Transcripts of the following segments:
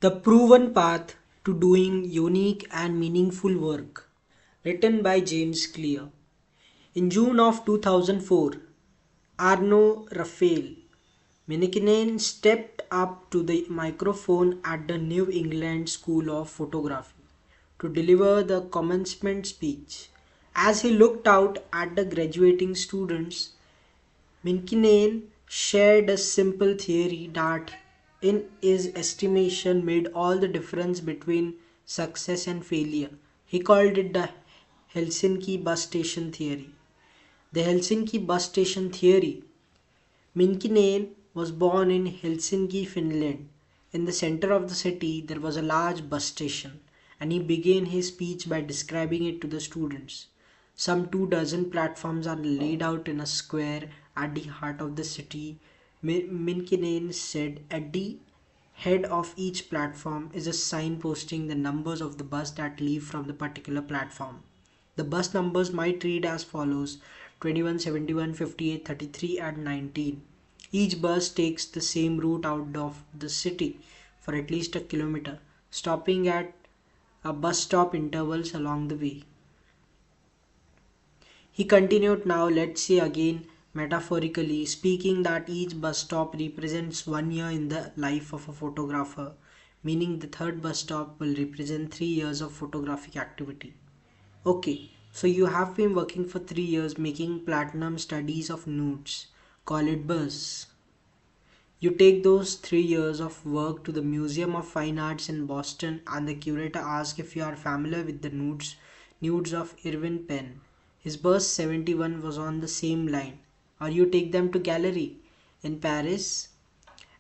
The Proven Path to Doing Unique and Meaningful Work, written by James Clear. In June of 2004, Arno Raphael Minikinen stepped up to the microphone at the New England School of Photography to deliver the commencement speech. As he looked out at the graduating students, Minkinen shared a simple theory that, in his estimation, made all the difference between success and failure. He called it the Helsinki bus station theory. The Helsinki bus station theory. Minkinen was born in Helsinki, Finland. In the center of the city, there was a large bus station, and he began his speech by describing it to the students. Some 2 dozen platforms are laid out in a square at the heart of the city. Minkinen said at the head of each platform is a sign posting the numbers of the bus that leave from the particular platform. The bus numbers might read as follows: 21, 71, 58, 33, and 19. Each bus takes the same route out of the city for at least a kilometer, stopping at a bus stop intervals along the way. He continued, now let's say again, metaphorically speaking, that each bus stop represents 1 year in the life of a photographer, meaning the third bus stop will represent 3 years of photographic activity. Okay, so you have been working for 3 years making platinum studies of nudes. Call it buzz. You take those 3 years of work to the Museum of Fine Arts in Boston, and the curator asks if you are familiar with the nudes of Irving Penn. His bust 71 was on the same line. Or you take them to gallery in Paris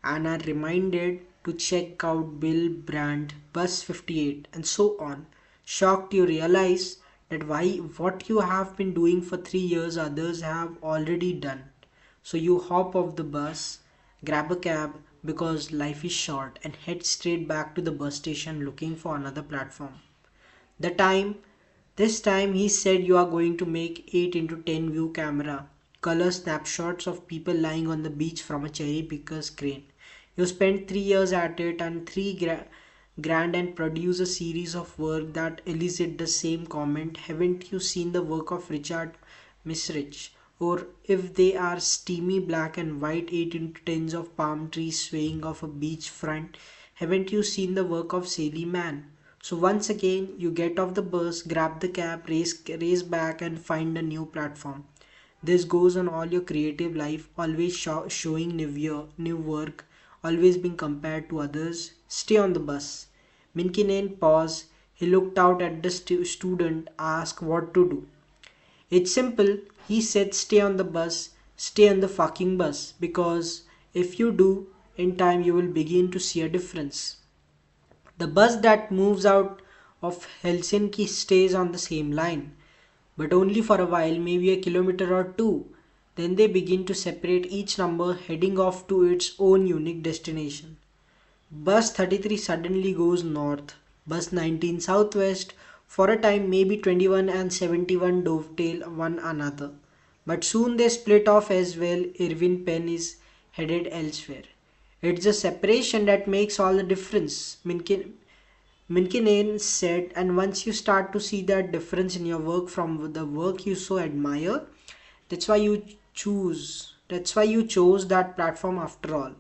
and are reminded to check out Bill Brandt bus 58, and so on. Shocked, you realize that what you have been doing for 3 years others have already done. So you hop off the bus, grab a cab because life is short, and head straight back to the bus station looking for another platform. The time This time he said you are going to make 8 into 10 view camera color snapshots of people lying on the beach from a cherry picker's crane. You spent 3 years at it and grand and produce a series of work that elicit the same comment. Haven't you seen the work of Richard Misrich? Or if they are steamy black and white 8 into 10s of palm trees swaying off a beach front, haven't you seen the work of Sally Mann? So once again, you get off the bus, grab the cab, race back, and find a new platform. This goes on all your creative life, always showing new work, always being compared to others. Stay on the bus. Minkinen paused. He looked out at the student, asked what to do. It's simple, he said, stay on the bus, stay on the fucking bus, because if you do, in time you will begin to see a difference. The bus that moves out of Helsinki stays on the same line, but only for a while, maybe a kilometer or two. Then they begin to separate, each number heading off to its own unique destination. Bus 33 suddenly goes north, bus 19 southwest. For a time, maybe 21 and 71 dovetail one another. But soon they split off as well. Irving Penn is headed elsewhere. It's the separation that makes all the difference, Minkinen said, and once you start to see that difference in your work from the work you so admire, that's why you that's why you chose that platform after all.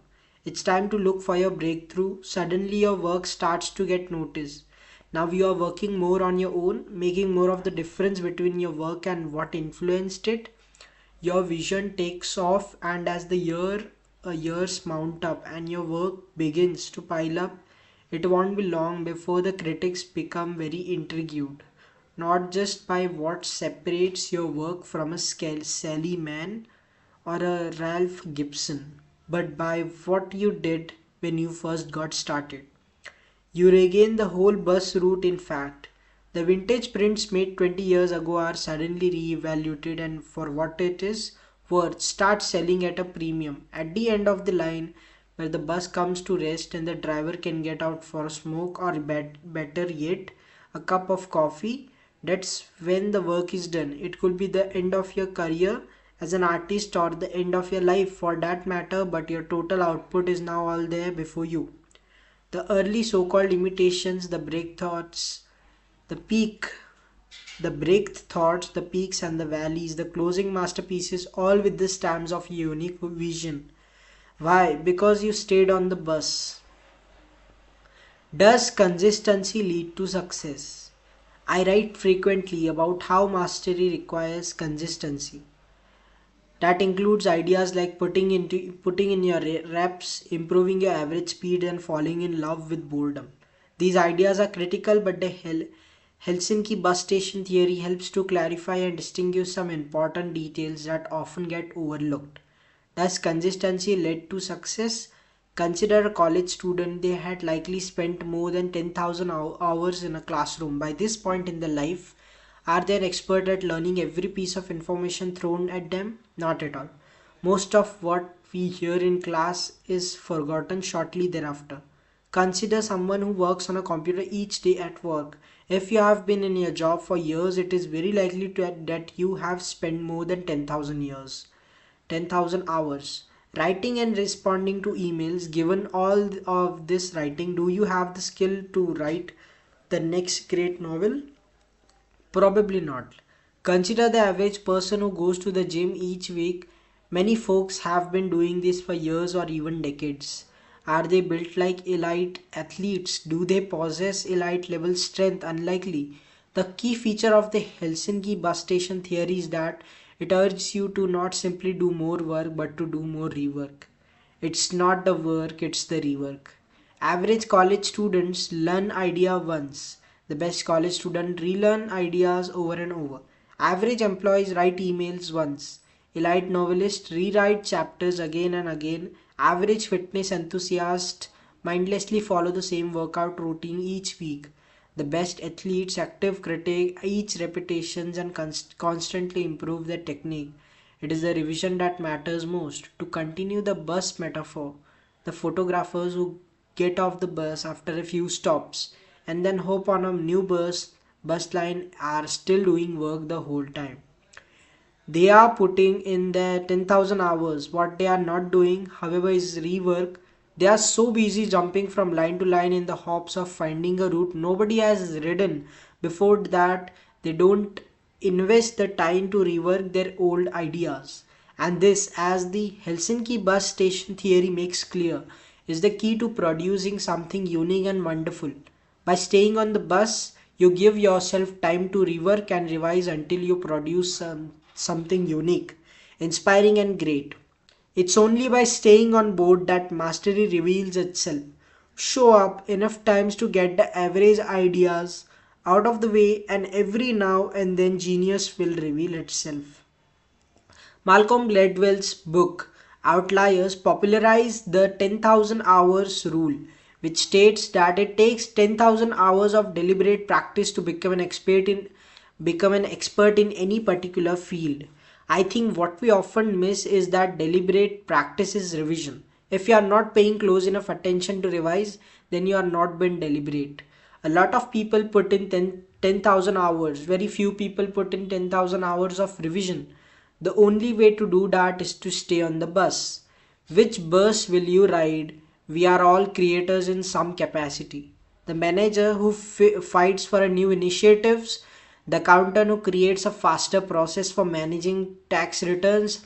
It's time to look for your breakthrough. Suddenly your work starts to get noticed. Now you are working more on your own, making more of the difference between your work and what influenced it. Your vision takes off, and as years mount up and your work begins to pile up, it won't be long before the critics become very intrigued, not just by what separates your work from a Sally Mann or a Ralph Gibson, but by what you did when you first got started. You regain the whole bus route, in fact. The vintage prints made 20 years ago are suddenly re-evaluated and for what it is worth start selling at a premium. At the end of the line, where the bus comes to rest and the driver can get out for a smoke or better yet, a cup of coffee, that's when the work is done. It could be the end of your career as an artist or the end of your life for that matter, but your total output is now all there before you. The early so-called imitations, the peak, the break thoughts, the peaks and the valleys, the closing masterpieces, all with the stamps of unique vision. Why? Because you stayed on the bus. Does consistency lead to success? I write frequently about how mastery requires consistency. That includes ideas like putting in your reps, improving your average speed, and falling in love with boredom. These ideas are critical, but the Helsinki bus station theory helps to clarify and distinguish some important details that often get overlooked. Does consistency lead to success? Consider a college student. They had likely spent more than 10,000 hours in a classroom. By this point in their life, are they an expert at learning every piece of information thrown at them? Not at all. Most of what we hear in class is forgotten shortly thereafter. Consider someone who works on a computer each day at work. If you have been in your job for years, it is very likely that you have spent more than 10,000 hours writing and responding to emails. Given all of this writing, do you have the skill to write the next great novel? Probably not. Consider the average person who goes to the gym each week. Many folks have been doing this for years or even decades. Are they built like elite athletes? Do they possess elite level strength? Unlikely. The key feature of the Helsinki bus station theory is that it urges you to not simply do more work but to do more rework. It's not the work, it's the rework. Average college students learn idea once. The best college student relearn ideas over and over. Average employees write emails once. Elite novelists rewrite chapters again and again. Average fitness enthusiasts mindlessly follow the same workout routine each week. The best athletes, active critic, each repetitions and constantly improve their technique. It is the revision that matters most. To continue the bus metaphor, the photographers who get off the bus after a few stops and then hop on a new bus line are still doing work the whole time. They are putting in their 10,000 hours. What they are not doing, however, is rework. They are so busy jumping from line to line in the hopes of finding a route nobody has ridden before that they don't invest the time to rework their old ideas. And this, as the Helsinki bus station theory makes clear, is the key to producing something unique and wonderful. By staying on the bus, you give yourself time to rework and revise until you produce something unique, inspiring, and great. It's only by staying on board that mastery reveals itself. Show up enough times to get the average ideas out of the way, and every now and then genius will reveal itself. Malcolm Gladwell's book Outliers popularized the 10,000 hours rule, which states that it takes 10,000 hours of deliberate practice to become an expert in any particular field. I think what we often miss is that deliberate practice is revision. If you are not paying close enough attention to revise, then you are not being deliberate. A lot of people put in 10,000 hours. Very few people put in 10,000 hours of revision. The only way to do that is to stay on the bus. Which bus will you ride? We are all creators in some capacity. The manager who fights for a new initiatives, the accountant who creates a faster process for managing tax returns,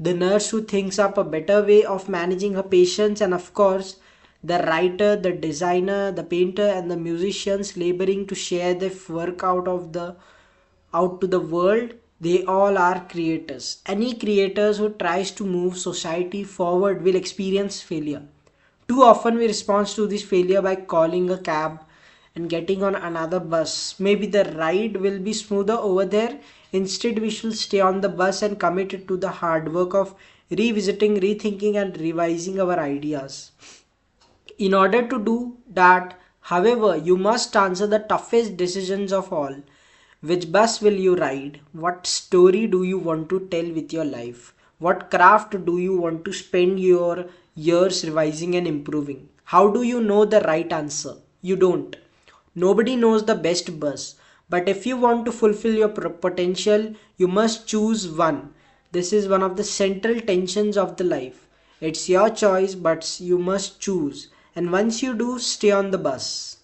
the nurse who thinks up a better way of managing her patients, and of course, the writer, the designer, the painter, and the musicians laboring to share their work out to the world. They all are creators. Any creators who tries to move society forward will experience failure. Too often we respond to this failure by calling a cab and getting on another bus. Maybe the ride will be smoother over there. Instead, we should stay on the bus and commit it to the hard work of revisiting, rethinking, and revising our ideas. In order to do that, however, you must answer the toughest decisions of all. Which bus will you ride? What story do you want to tell with your life? What craft do you want to spend your years revising and improving? How do you know the right answer? You don't. Nobody knows the best bus. But if you want to fulfill your potential, you must choose one. This is one of the central tensions of the life. It's your choice, but you must choose. And once you do, stay on the bus.